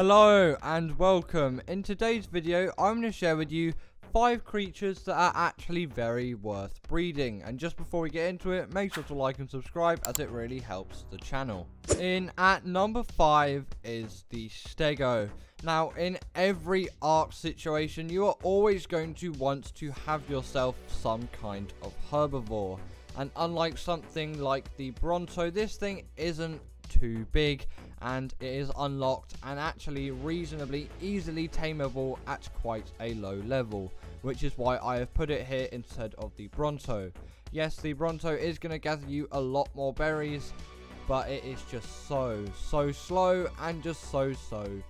Hello and welcome. In today's video, I'm going to share with you 5 creatures that are actually very worth breeding. And just before we get into it, make sure to like and subscribe as it really helps the channel. In at number 5 is the Stego. Now, in every Ark situation, you are always going to want to have yourself some kind of herbivore. And unlike something like the Bronto, this thing isn't too big and it is unlocked and actually reasonably easily tameable at quite a low level, which is why I have put it here instead of the Bronto. Yes, the Bronto is going to gather you a lot more berries, but it is just so slow and just so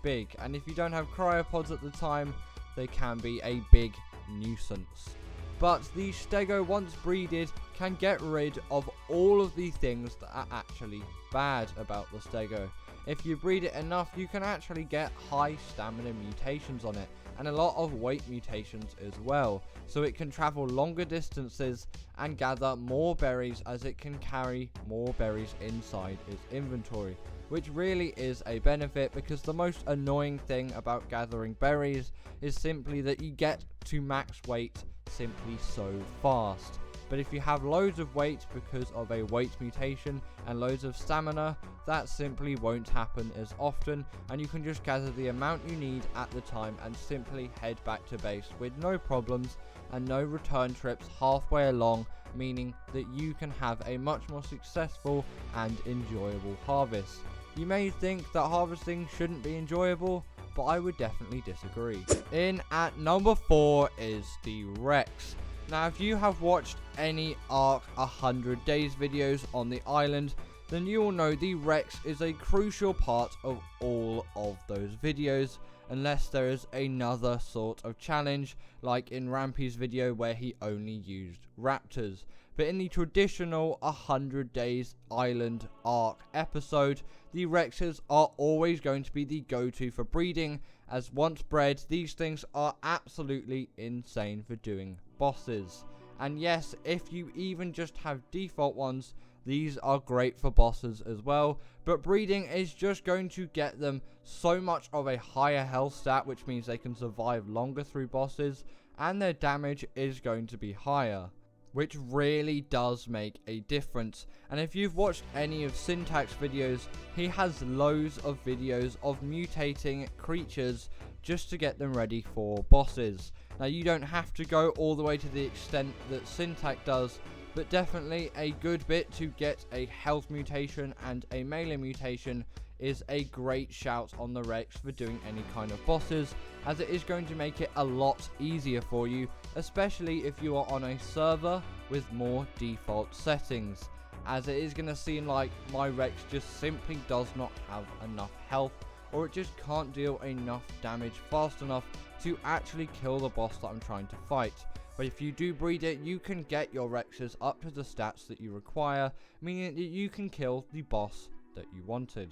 big, and if you don't have cryopods at the time, they can be a big nuisance. But the Stego, once breeded, can get rid of all of the things that are actually bad about the Stego. If you breed it enough, you can actually get high stamina mutations on it, and a lot of weight mutations as well. So it can travel longer distances and gather more berries, as it can carry more berries inside its inventory, which really is a benefit, because the most annoying thing about gathering berries is simply that you get to max weight simply so fast. But if you have loads of weight because of a weight mutation and loads of stamina, that simply won't happen as often, and you can just gather the amount you need at the time and simply head back to base with no problems and no return trips halfway along, meaning that you can have a much more successful and enjoyable harvest. You may think that harvesting shouldn't be enjoyable, but I would definitely disagree. In at number 4 is the Rex. Now, if you have watched any Ark 100 Days videos on the island, then you will know the Rex is a crucial part of all of those videos, unless there is another sort of challenge, like in Rampy's video where he only used raptors. But in the traditional 100 Days Island Ark episode, the Rexes are always going to be the go-to for breeding, as once bred, these things are absolutely insane for doing bosses. And yes, if you even just have default ones, these are great for bosses as well, but breeding is just going to get them so much of a higher health stat, which means they can survive longer through bosses, and their damage is going to be higher, which really does make a difference. And if you've watched any of Syntax videos, he has loads of videos of mutating creatures just to get them ready for bosses. Now, you don't have to go all the way to the extent that Syntax does, but definitely a good bit to get a health mutation and a melee mutation is a great shout on the Rex for doing any kind of bosses, as it is going to make it a lot easier for you, especially if you are on a server with more default settings, as it is going to seem like my Rex just simply does not have enough health, or it just can't deal enough damage fast enough to actually kill the boss that I'm trying to fight. But if you do breed it, you can get your Rexes up to the stats that you require, meaning that you can kill the boss that you wanted.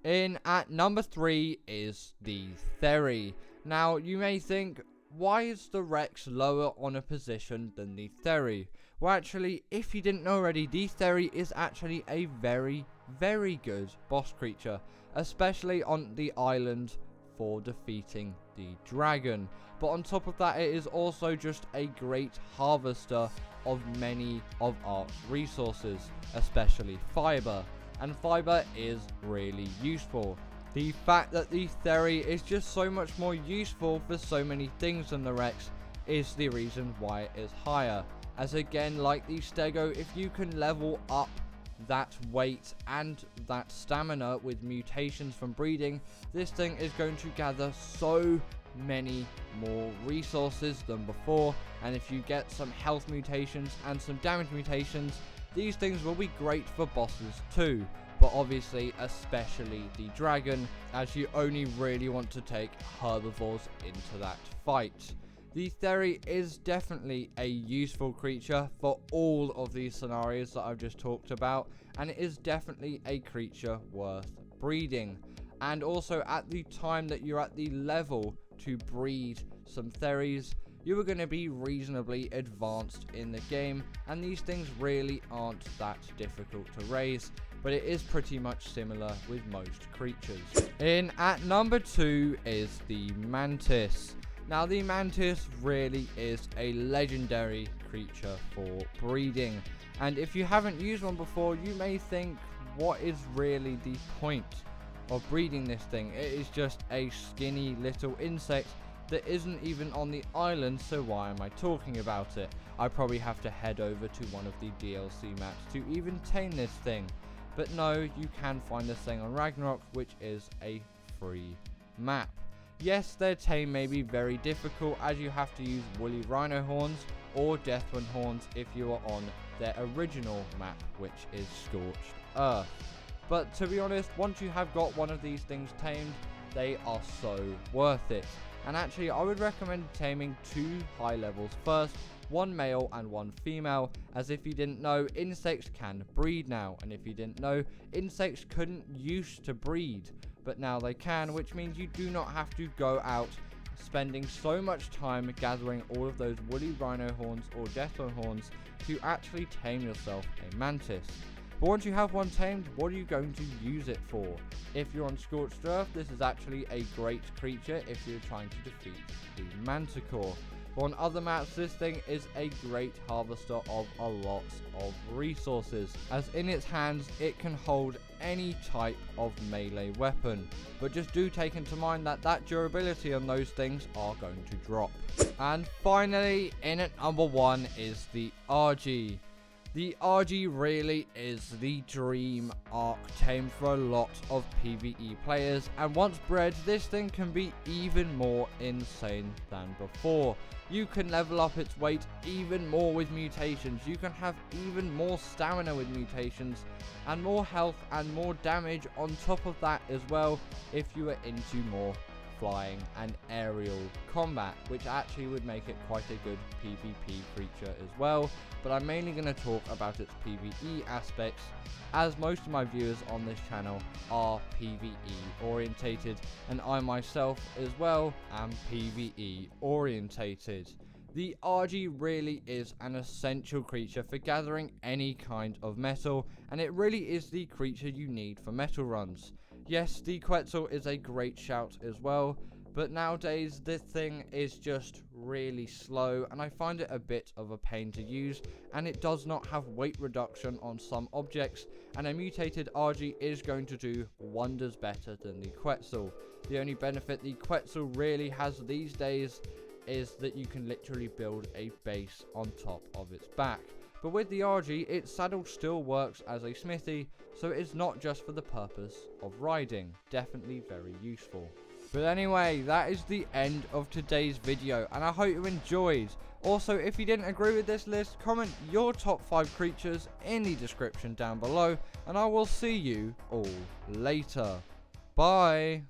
In at number 3 is the Theory. Now, you may think, why is the Rex lower on a position than the Theory? Well, actually, if you didn't know already, the Theory is actually a very good boss creature, especially on the island for defeating the dragon. But on top of that, it is also just a great harvester of many of Ark's resources, especially fiber. And fiber is really useful. The fact that the Theory is just so much more useful for so many things than the Rex is the reason why it is higher. As again, like the Stego, if you can level up that weight and that stamina with mutations from breeding, this thing is going to gather so many more resources than before. And if you get some health mutations and some damage mutations, these things will be great for bosses too, but obviously especially the dragon, as you only really want to take herbivores into that fight. The Theory is definitely a useful creature for all of these scenarios that I've just talked about, and it is definitely a creature worth breeding. And also, at the time that you're at the level to breed some Theories, you are going to be reasonably advanced in the game, and these things really aren't that difficult to raise. but it is pretty much similar with most creatures. In at number 2 is the Mantis. Now the Mantis really is a legendary creature for breeding, and if you haven't used one before, you may think, what is really the point of breeding this thing? It is just a skinny little insect that isn't even on the island, so why am I talking about it? I probably have to head over to one of the DLC maps to even tame this thing. But no, you can find this thing on Raasclark, which is a free map. Yes, their tame may be very difficult, as you have to use woolly rhino horns or deathwind horns if you are on their original map, which is Scorched Earth. But to be honest, once you have got one of these things tamed, they are so worth it. And actually, I would recommend taming 2 high levels first, 1 male and 1 female, as if you didn't know, insects can breed now, and if you didn't know, insects couldn't used to breed, but now they can, which means you do not have to go out spending so much time gathering all of those woolly rhino horns or deathwind horns to actually tame yourself a mantis. But once you have one tamed, what are you going to use it for? If you're on Scorched Earth, this is actually a great creature if you're trying to defeat the Manticore. But on other maps, this thing is a great harvester of a lot of resources, as in its hands it can hold any type of melee weapon. But just do take into mind that durability on those things are going to drop. And finally, in at number 1 is the RG. The RG really is the dream arc tame for a lot of PvE players, and once bred, this thing can be even more insane than before. You can level up its weight even more with mutations, you can have even more stamina with mutations, and more health and more damage on top of that as well if you are into more flying and aerial combat, which actually would make it quite a good PvP creature as well. But I'm mainly going to talk about its PvE aspects, as most of my viewers on this channel are PvE orientated, and I myself as well am PvE orientated. The RG really is an essential creature for gathering any kind of metal, and it really is the creature you need for metal runs. Yes, the Quetzal is a great shout as well, but nowadays this thing is just really slow, and I find it a bit of a pain to use, and it does not have weight reduction on some objects, and a mutated RG is going to do wonders better than the Quetzal. The only benefit the Quetzal really has these days is that you can literally build a base on top of its back. But with the RG, its saddle still works as a smithy, so it's not just for the purpose of riding. Definitely very useful. But anyway, that is the end of today's video, and I hope you enjoyed. Also, if you didn't agree with this list, comment your top 5 creatures in the description down below, and I will see you all later. Bye!